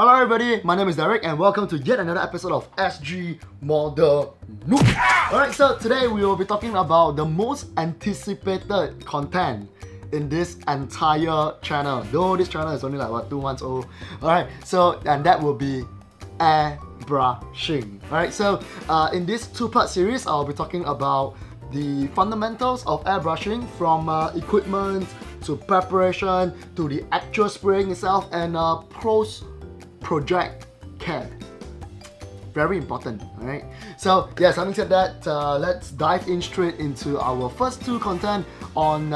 Hello everybody, my name is Derrick and welcome to yet another episode of SG Model Noob. Alright, so today we will be talking about the most anticipated content in this entire channel. Though this channel is only like 2 months old. Alright, so and that will be airbrushing. Alright, so in this 2-part series I'll be talking about the fundamentals of airbrushing from equipment to preparation to the actual spraying itself and post-project care. Very important, alright? So yes, having said that, let's dive in straight into our first 2 content on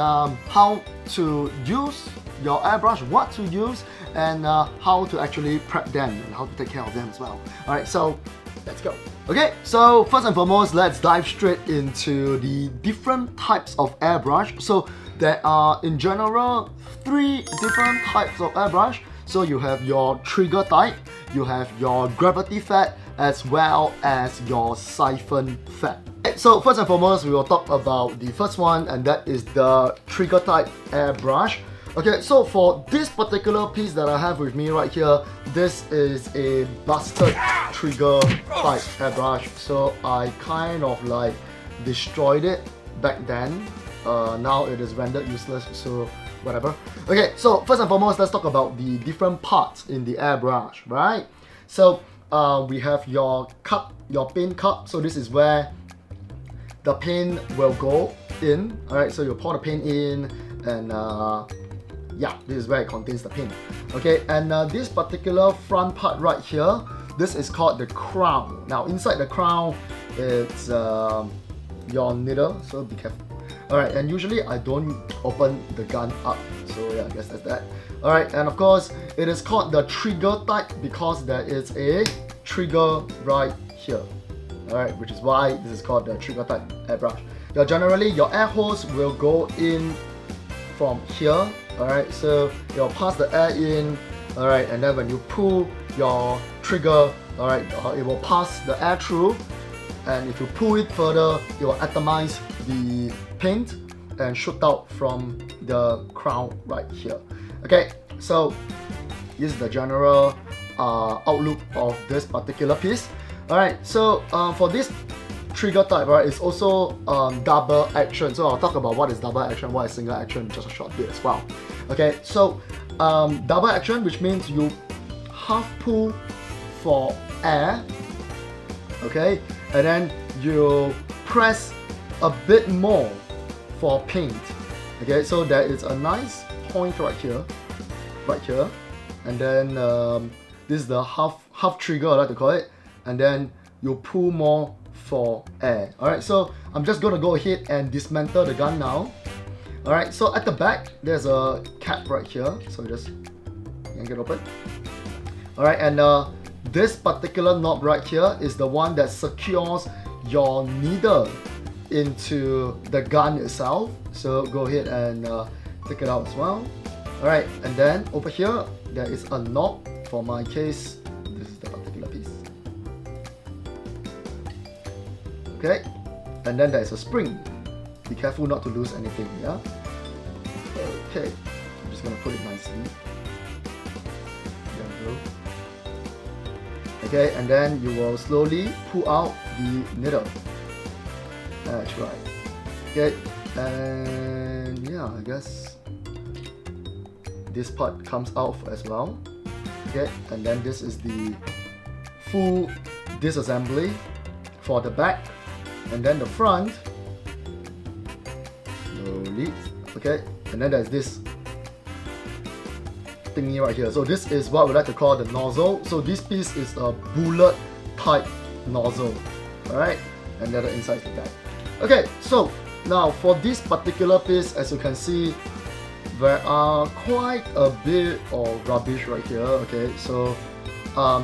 how to use your airbrush, what to use, and how to actually prep them and how to take care of them as well. Alright, so let's go. Okay, so first and foremost, let's dive straight into the different types of airbrush. So there are, in general, 3 different types of airbrush. So you have your trigger type, you have your gravity fed, as well as your siphon fed. So first and foremost, we will talk about the first one, and that is the trigger type airbrush. Okay, so for this particular piece that I have with me right here, this is a busted trigger type airbrush. So I kind of like destroyed it back then. Now it is rendered useless, so whatever. Okay, so first and foremost, let's talk about the different parts in the airbrush, right? So we have your cup, your paint cup. So this is where the paint will go in. Alright, so you pour the paint in and yeah, this is where it contains the paint. Okay, and this particular front part right here, this is called the crown. Now inside the crown, it's your needle, so be careful. Alright, and usually I don't open the gun up, so yeah, I guess that's that. Alright, and of course, it is called the trigger type because there is a trigger right here. Alright, which is why this is called the trigger type airbrush. Yeah, generally, your air hose will go in from here. Alright, so you'll pass the air in, alright, and then when you pull your trigger, alright, it will pass the air through, and if you pull it further, it will atomize the paint and shoot out from the crown right here. Okay, so this is the general outlook of this particular piece. Alright, so for this trigger type, right, it's also double action. So I'll talk about what is double action, what is single action in just a short bit as well. Okay, so double action, which means you half pull for air, okay, and then you press a bit more for paint. Okay, so there is a nice point right here, and then this is the half trigger, I like to call it, and then you pull more for air. Alright, so I'm just gonna go ahead and dismantle the gun now. Alright, so at the back there's a cap right here, so just yank it open. Alright, and this particular knob right here is the one that secures your needle into the gun itself. So go ahead and take it out as well. Alright, and then over here there is a knob. For my case, this is the particular piece. Okay, and then there is a spring. Be careful not to lose anything, yeah? Okay, I'm just gonna put it nicely. There we go. Okay, and then you will slowly pull out the needle. That's right. Okay, and yeah, I guess this part comes out as well. Okay, and then this is the full disassembly for the back, and then the front. Slowly. Okay, and then there's this thingy right here. So this is what we like to call the nozzle. So this piece is a bullet type nozzle. Alright, and then the inside is like that. Okay, so now for this particular piece, as you can see, there are quite a bit of rubbish right here. Okay, so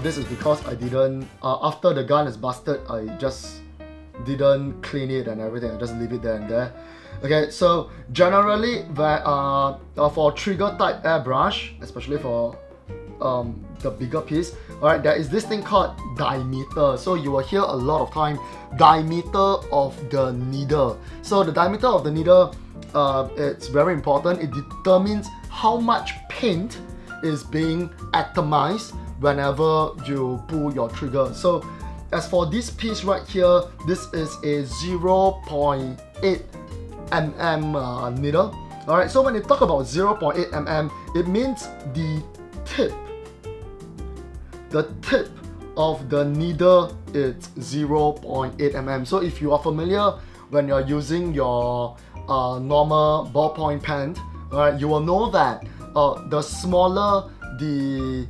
this is because I didn't, after the gun is busted, I just didn't clean it and everything. I just leave it there and there. Okay, so generally there are, for trigger type airbrush, especially for the bigger piece, alright, there is this thing called diameter. So you will hear a lot of time, diameter of the needle. So the diameter of the needle, it's very important. It determines how much paint is being atomized whenever you pull your trigger. So as for this piece right here, this is a 0.8 mm needle. Alright, so when you talk about 0.8 mm, it means the tip of the needle is 0.8 mm. So if you are familiar when you're using your normal ballpoint pen, right, you will know that the smaller the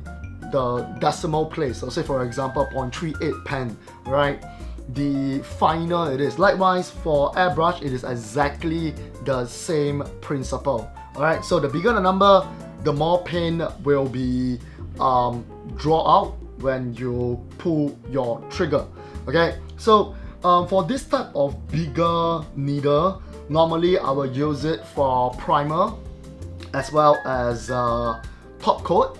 decimal place, so say for example 0.38 pen, right, the finer it is. Likewise for airbrush, it is exactly the same principle. Alright, so the bigger the number, the more paint will be draw out when you pull your trigger. Okay, so for this type of bigger needle, normally I will use it for primer as well as top coat.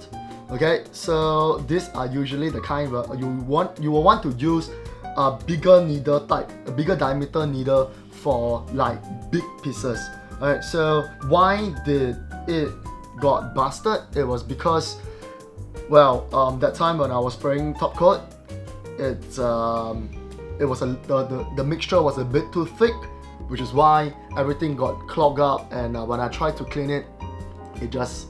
Okay, so these are usually the kind where you will want to use a bigger needle type, a bigger diameter needle for like big pieces. Alright, so why did it got busted? It was because, well, that time when I was spraying top coat, the mixture was a bit too thick, which is why everything got clogged up, and when I tried to clean it, it just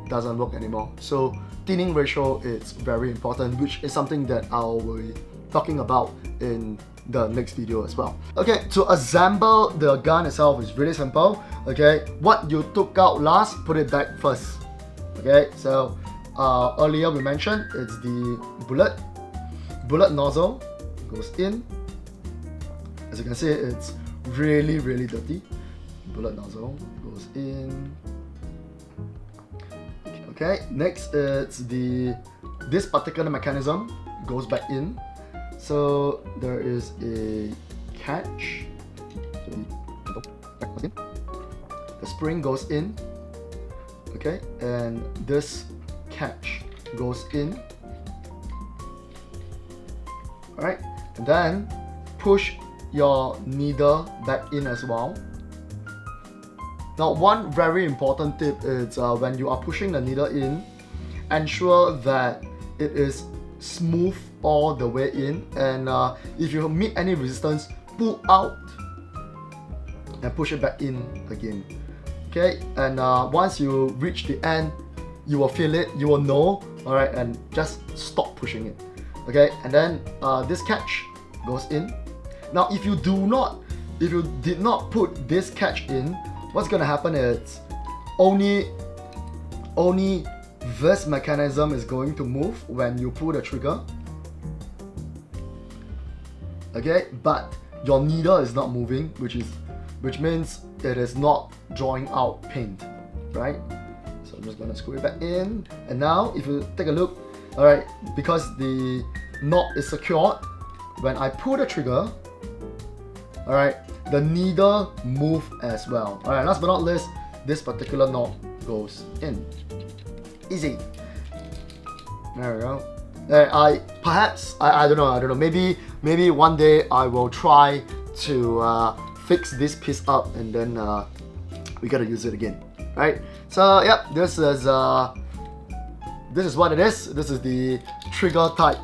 doesn't work anymore. So thinning ratio is very important, which is something that I'll be talking about in the next video as well. Okay, to assemble the gun itself is really simple. Okay, what you took out last, put it back first. Okay, so earlier we mentioned it's the bullet nozzle goes in. As you can see, it's really dirty. Bullet nozzle goes in. Okay, next it's this particular mechanism goes back in. So there is a catch. The spring goes in. Okay, and this catch goes in. Alright, and then push your needle back in as well. Now, one very important tip is when you are pushing the needle in, ensure that it is smooth all the way in, and if you meet any resistance, pull out and push it back in again. Okay, and once you reach the end, you will feel it, you will know, alright, and just stop pushing it. Okay, and then this catch goes in. Now, if you did not put this catch in, what's gonna happen is only this mechanism is going to move when you pull the trigger. Okay, but your needle is not moving, which means it is not drawing out paint, right? So I'm just gonna screw it back in, and now if you take a look, all right, because the knot is secured, when I pull the trigger, all right, the needle move as well. All right, last but not least, this particular knot goes in. Easy. There we go. I don't know. Maybe one day I will try to fix this piece up, and then we gotta use it again, right? So yep, this is what it is. This is the trigger type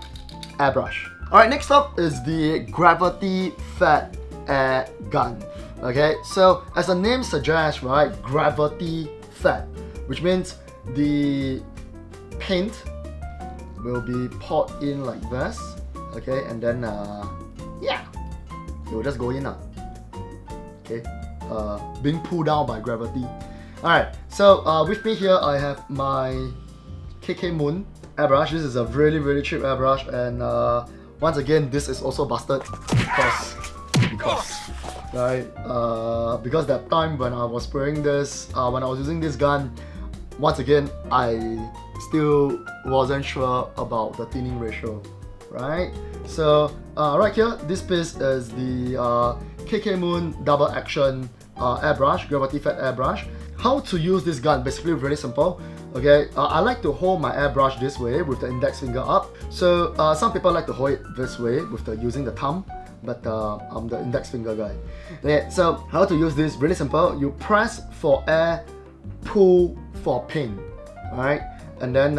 airbrush. All right, next up is the gravity fed air gun. Okay, so as the name suggests, right, gravity fed, which means the paint will be poured in like this. Okay, and then yeah, it will just go in. Okay, being pulled down by gravity. Alright, so with me here I have my KK Moon airbrush. This is a really cheap airbrush, and once again this is also busted because that time when I was spraying this, when I was using this gun, once again I still wasn't sure about the thinning ratio, right? So right here, this piece is the KK Moon double action airbrush, gravity fed airbrush. How to use this gun? Basically really simple. Okay, I like to hold my airbrush this way with the index finger up. So some people like to hold it this way with using the thumb, but I'm the index finger guy. Okay, so how to use this? Really simple. You press for air, pull for paint, alright, and then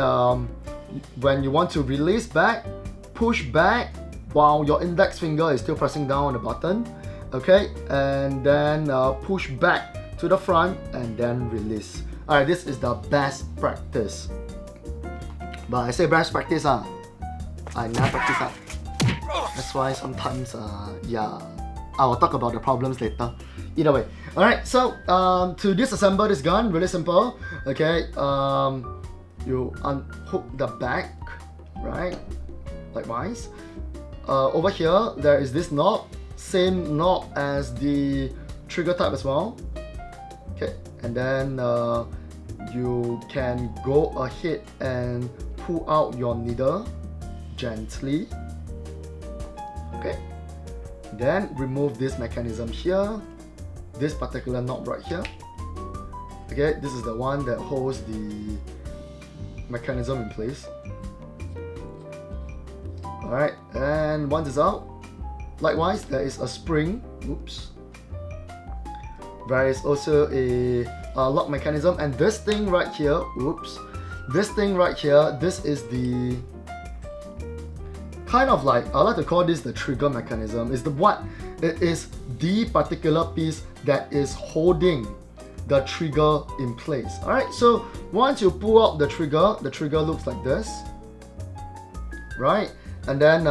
when you want to release back, push back while your index finger is still pressing down on the button, okay, and then push back to the front and then release. Alright, this is the best practice. But I say best practice, I never practice. That's why sometimes, yeah, I will talk about the problems later. Either way. Alright, so to disassemble this gun, really simple. Okay, you unhook the back, right? Likewise. Over here, there is this knob, same knob as the trigger type as well. Okay, and then you can go ahead and pull out your needle gently. Okay, then remove this mechanism here, this particular knob right here. Okay, this is the one that holds the mechanism in place. Alright, and once it's out, likewise there is a spring. Oops. There is also a lock mechanism, and this thing right here, oops, this thing right here, this is the kind of like, I like to call this the trigger mechanism. It is the particular piece that is holding the trigger in place. Alright, so once you pull out the trigger looks like this, right? And then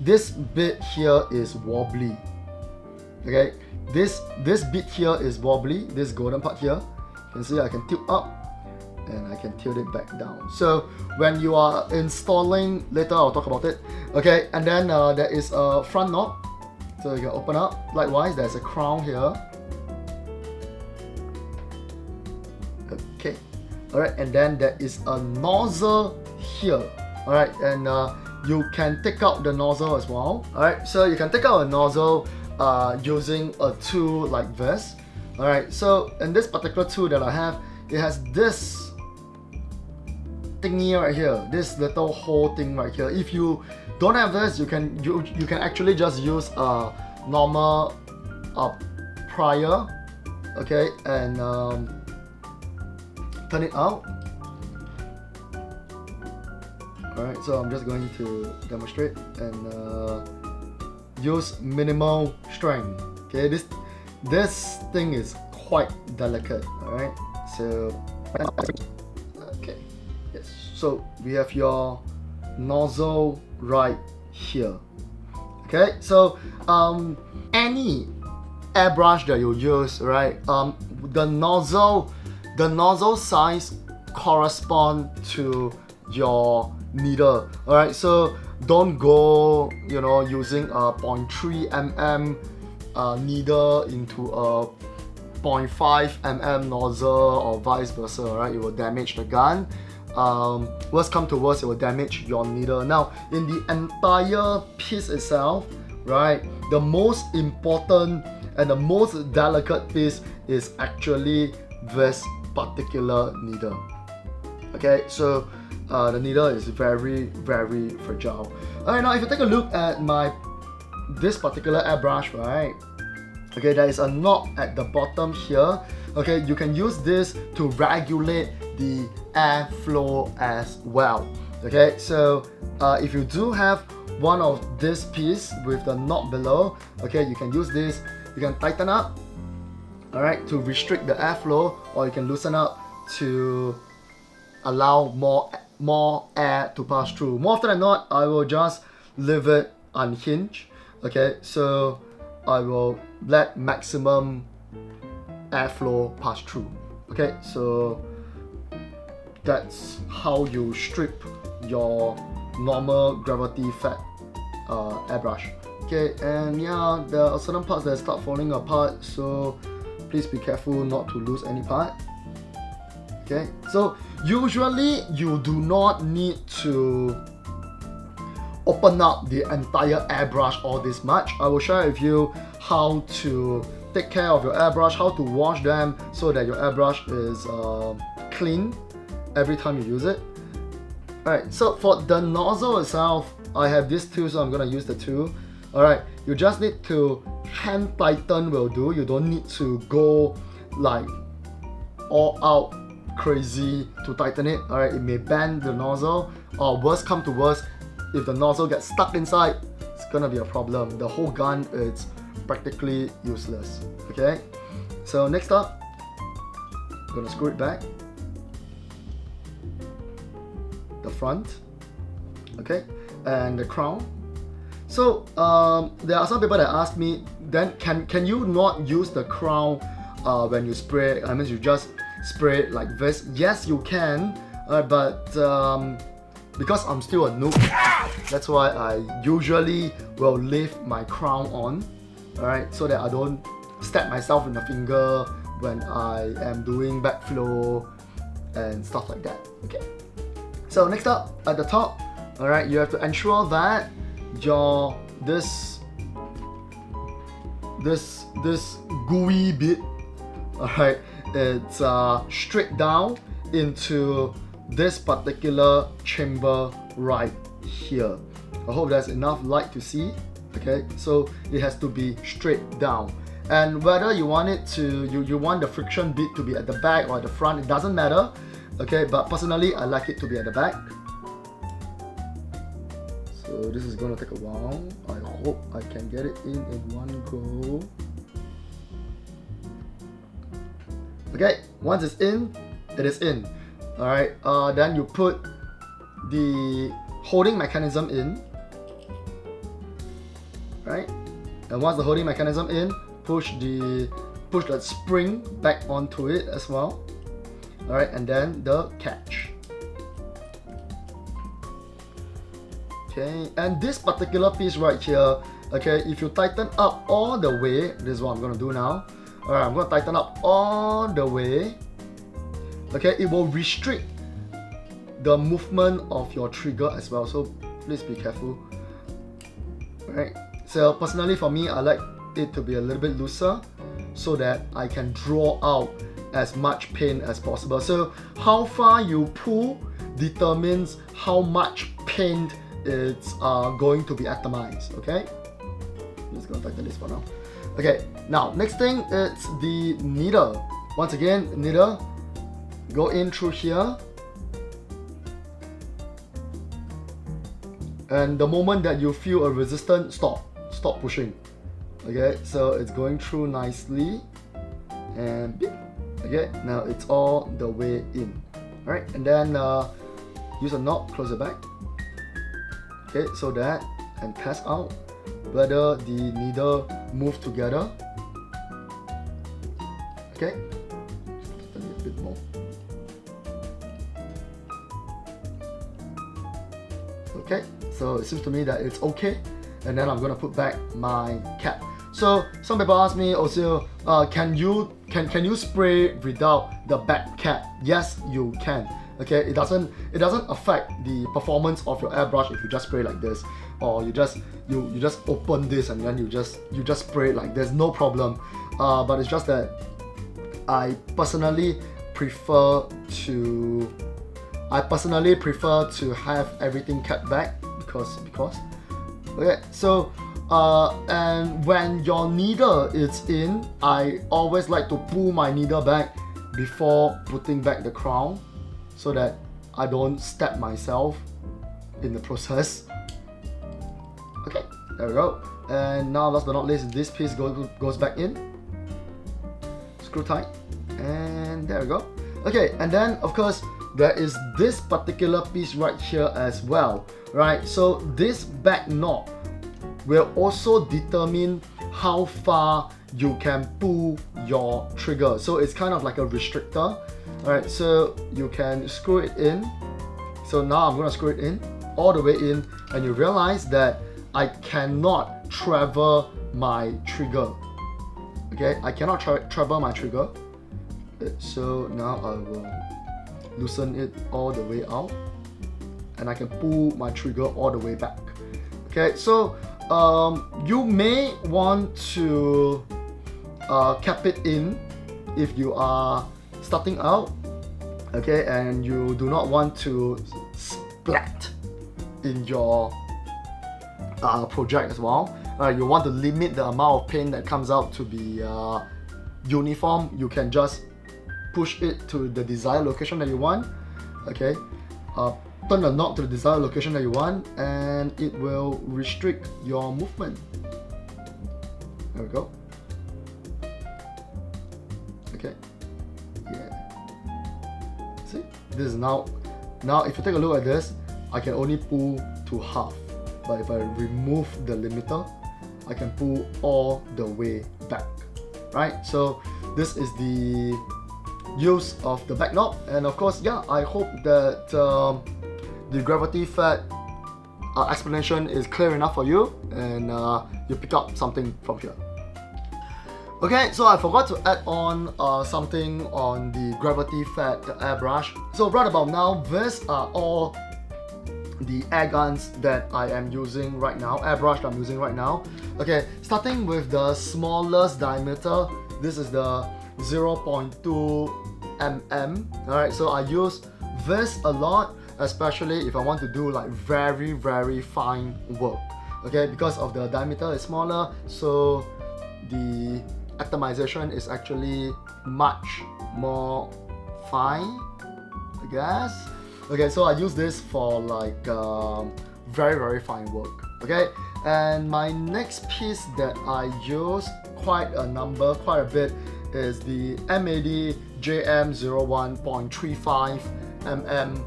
this bit here is wobbly. Okay, this bit here is wobbly, this golden part here. You can see I can tilt up and I can tilt it back down. So when you are installing, later I'll talk about it. Okay, and then there is a front knob, so you can open up. Likewise, there's a crown here. Okay, alright, and then there is a nozzle here. Alright, and you can take out the nozzle as well. Alright, so you can take out a nozzle using a tool like this. Alright, so in this particular tool that I have, it has this thingy right here, this little hole thing right here. If you don't have this, you can actually just use a normal plier, okay, and turn it out. Alright, so I'm just going to demonstrate and use minimal strength. Okay, this thing is quite delicate. Alright, so okay, yes. So we have your nozzle right here. Okay, so any airbrush that you use, right? The nozzle size correspond to your needle. Alright, so don't go, using a 0.3 mm needle into a 0.5 mm nozzle or vice versa. Alright, it will damage the gun. Worst come to worst, it will damage your needle. Now, in the entire piece itself, right, the most important and the most delicate piece is actually this particular needle. Okay, so the needle is very, very fragile. Alright, now if you take a look at this particular airbrush, right? Okay, there is a knob at the bottom here. Okay, you can use this to regulate the airflow as well. Okay, so if you do have one of this piece with the knob below, okay, you can use this. You can tighten up, alright, to restrict the airflow, or you can loosen up to allow more air to pass through. More often than not, I will just leave it unhinged. Okay, so I will let maximum airflow pass through. Okay, so that's how you strip your normal gravity fed airbrush. Okay, and yeah, there are certain parts that start falling apart, so please be careful not to lose any part. Okay, so usually you do not need to open up the entire airbrush all this much. I will share with you how to take care of your airbrush, how to wash them so that your airbrush is clean every time you use it. Alright, so for the nozzle itself, I have this tool, so I'm gonna use the tool. Alright, you just need to hand tighten will do. You don't need to go like all out crazy to tighten it. Alright, it may bend the nozzle, or worse come to worse, if the nozzle gets stuck inside, it's gonna be a problem. The whole gun is practically useless. Okay, so next up, I'm gonna screw it back, the front, okay, and the crown. So there are some people that ask me, then can you not use the crown when you spray? I mean, you just spray it like this. Yes, you can, but because I'm still a noob, that's why I usually will leave my crown on, alright, so that I don't stab myself in the finger when I am doing backflow and stuff like that. Okay. So next up, at the top, alright, you have to ensure that this gooey bit, alright, it's straight down into this particular chamber right here. I hope there's enough light to see. Okay, so it has to be straight down, and whether you want it to you want the friction bit to be at the back or at the front, it doesn't matter. Okay, but personally I like it to be at the back. So this is gonna take a while. I hope I can get it in one go. Okay, once it's in, it is in. Alright, then you put the holding mechanism in. Right? And once the holding mechanism in, push that spring back onto it as well. Alright, and then the catch. Okay, and this particular piece right here, okay, if you tighten up all the way, this is what I'm gonna do now. Alright, I'm gonna tighten up all the way. Okay, it will restrict the movement of your trigger as well, so please be careful. Alright, so personally for me, I like it to be a little bit looser so that I can draw out as much paint as possible. So how far you pull determines how much paint it's going to be atomized. Okay, I'm just gonna tighten this for now. Okay, now next thing, it's the needle. Once again, needle, go in through here, and the moment that you feel a resistance, stop pushing. Okay, so it's going through nicely, and beep. Okay, now it's all the way in. Alright, and then use a knob, close it back. Okay, so that, and test out whether the needle move together. Okay, just a bit more. Okay, so it seems to me that it's okay, and then I'm gonna put back my cap. So some people ask me also, can you spray without the back cap? Yes, you can. Okay, it doesn't affect the performance of your airbrush if you just spray like this, or you just open this and then you just spray it like this, no problem. But it's just that I personally prefer to have everything kept back because okay, so and when your needle is in, I always like to pull my needle back before putting back the crown, so that I don't stab myself in the process. Okay, there we go. And now, last but not least, this piece goes back in. Screw tight, and there we go. Okay, and then of course there is this particular piece right here as well, right? So this back knob will also determine how far you can pull your trigger. So it's kind of like a restrictor. Alright, so you can screw it in. So now I'm gonna screw it in, all the way in, and you realize that I cannot travel my trigger. Okay, I cannot travel my trigger. So now I will loosen it all the way out, and I can pull my trigger all the way back. Okay, so you may want to cap it in if you are starting out, okay, and you do not want to splat in your project as well. You want to limit the amount of paint that comes out to be uniform. You can just push it to the desired location that you want. Okay, turn the knob to the desired location that you want, and it will restrict your movement. There we go. Okay, yeah. See, this is now if you take a look at this, I can only pull to half, but if I remove the limiter, I can pull all the way back, right? So this is the use of the back knob, and of course, yeah, I hope that the gravity fed explanation is clear enough for you, and you pick up something from here. Okay, so I forgot to add on something on the gravity fed airbrush. So right about now, these are all the air guns that I am using right now, airbrush that I'm using right now. Okay, starting with the smallest diameter, this is the 0.2 mm. Alright, so I use this a lot, especially if I want to do like very, very fine work. Okay, because of the diameter is smaller, so the atomization is actually much more fine, I guess. Okay, so I use this for like very, very fine work. Okay, and my next piece that I use quite a bit is the M80 JM01.35 mm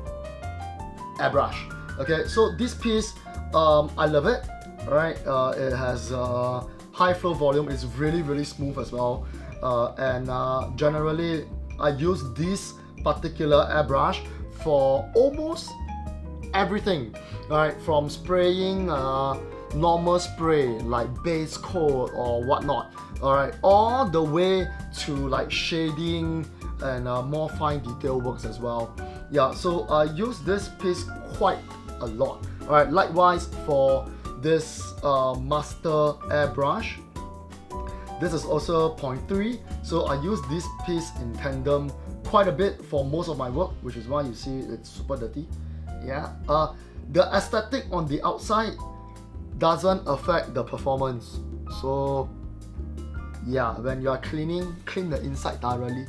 airbrush. Okay, so this piece, I love it. Alright, it has high flow volume, it's really, really smooth as well, and generally I use this particular airbrush for almost everything, right? From spraying normal spray like base coat or whatnot, alright, all the way to like shading and more fine detail works as well. Yeah, so I use this piece quite a lot. Alright, likewise for this master airbrush, this is also 0.3, so I use this piece in tandem quite a bit for most of my work, which is why you see it's super dirty. Yeah, the aesthetic on the outside doesn't affect the performance, so yeah, when you are cleaning, clean the inside thoroughly.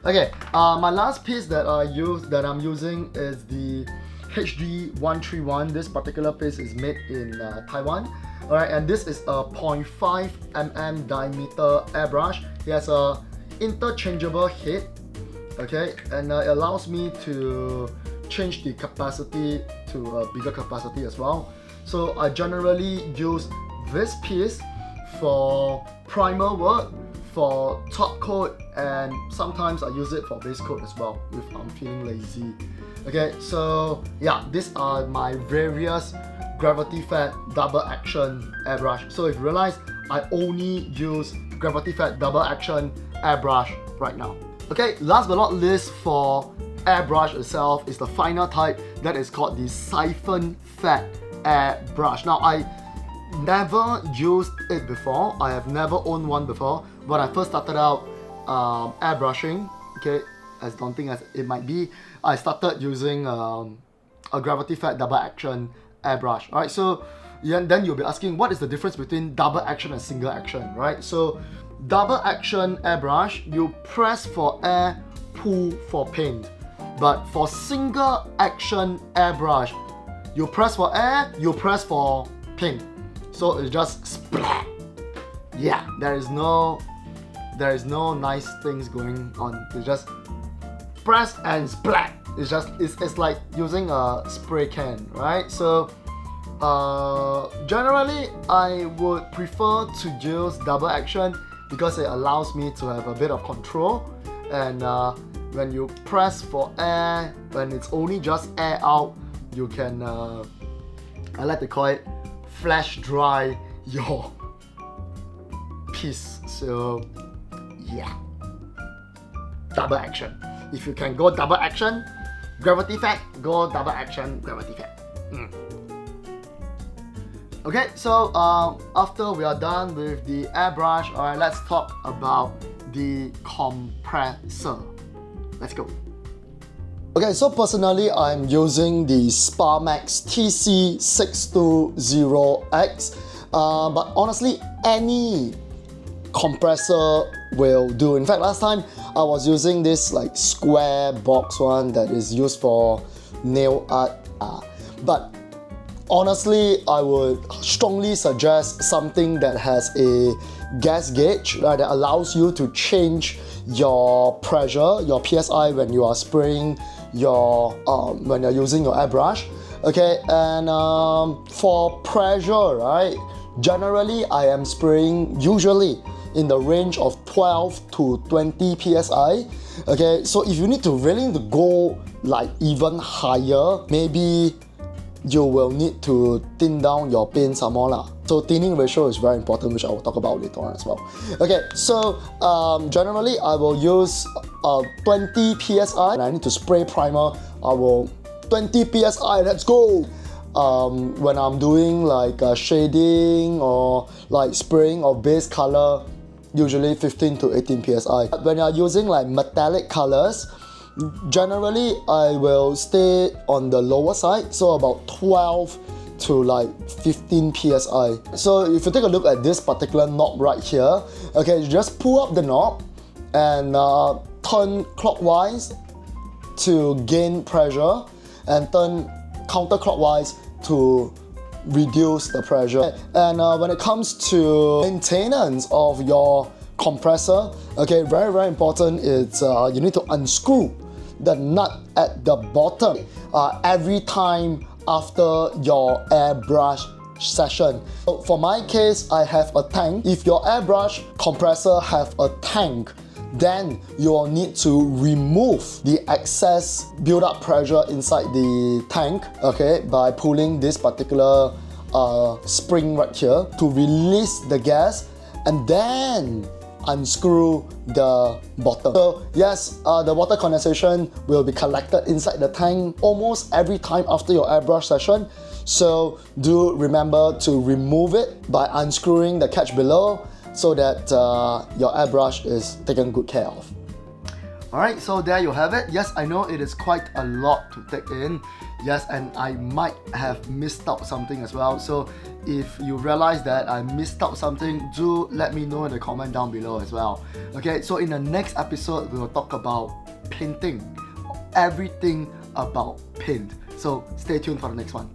Okay, my last piece that I'm using is the HD131. This particular piece is made in Taiwan. Alright, and this is a 0.5 mm diameter airbrush. It has a interchangeable head. Okay, and it allows me to change the capacity to a bigger capacity as well. So I generally use this piece for primer work, for top coat, and sometimes I use it for base coat as well if I'm feeling lazy. Okay, so yeah, these are my various gravity fed double action airbrush. So if you realize, I only use gravity fed double action airbrush right now. Okay, last but not least for airbrush itself is the final type that is called the Siphon Fed Airbrush. Now I never used it before, I have never owned one before. When I first started out airbrushing, okay, as daunting as it might be, I started using a gravity fed double action airbrush. Alright, so yeah, then you'll be asking what is the difference between double action and single action, right? So double action airbrush, you press for air, pull for paint. But for single action airbrush, you press for air, you press for paint. So it's just splat. Yeah, there is no nice things going on. It's just press and splat. It's like using a spray can, right? So generally I would prefer to use double action because it allows me to have a bit of control, and when you press for air, when it's only just air out, you can I like to call it flash dry your piece. So yeah, double action. If you can go double action, gravity fed, go double action, gravity fed. Okay, so after we are done with the airbrush, alright, let's talk about the compressor. Let's go. Okay, so personally, I'm using the Sparmax TC620X, but honestly, any compressor will do. In fact, last time I was using this like square box one that is used for nail art. But honestly, I would strongly suggest something that has a gas gauge, right, that allows you to change your pressure, your PSI, when you are spraying your when you're using your airbrush. Okay, and for pressure, right, generally I am spraying usually in the range of 12 to 20 psi. Okay, so if you need to really go like even higher, maybe you will need to thin down your paint some more lah. So thinning ratio is very important, which I will talk about later on as well. Okay, so generally I will use 20 psi. And I need to spray primer, I will 20 psi, let's go. When I'm doing like shading or like spraying of base color, usually 15 to 18 psi. When you're using like metallic colors, generally I will stay on the lower side, so about 12 to like 15 psi. So if you take a look at this particular knob right here, okay, you just pull up the knob and turn clockwise to gain pressure and turn counterclockwise to reduce the pressure. And when it comes to maintenance of your compressor, okay, very, very important, it's you need to unscrew the nut at the bottom every time after your airbrush session. So for my case, I have a tank. If your airbrush compressor have a tank, then you will need to remove the excess build-up pressure inside the tank, okay, by pulling this particular spring right here to release the gas, and then unscrew the bottom. So yes, the water condensation will be collected inside the tank almost every time after your airbrush session. So do remember to remove it by unscrewing the catch below so that your airbrush is taken good care of. Alright, so there you have it. Yes, I know it is quite a lot to take in. Yes, and I might have missed out something as well. So if you realize that I missed out something, do let me know in the comment down below as well. Okay, so in the next episode, we will talk about painting. Everything about paint. So stay tuned for the next one.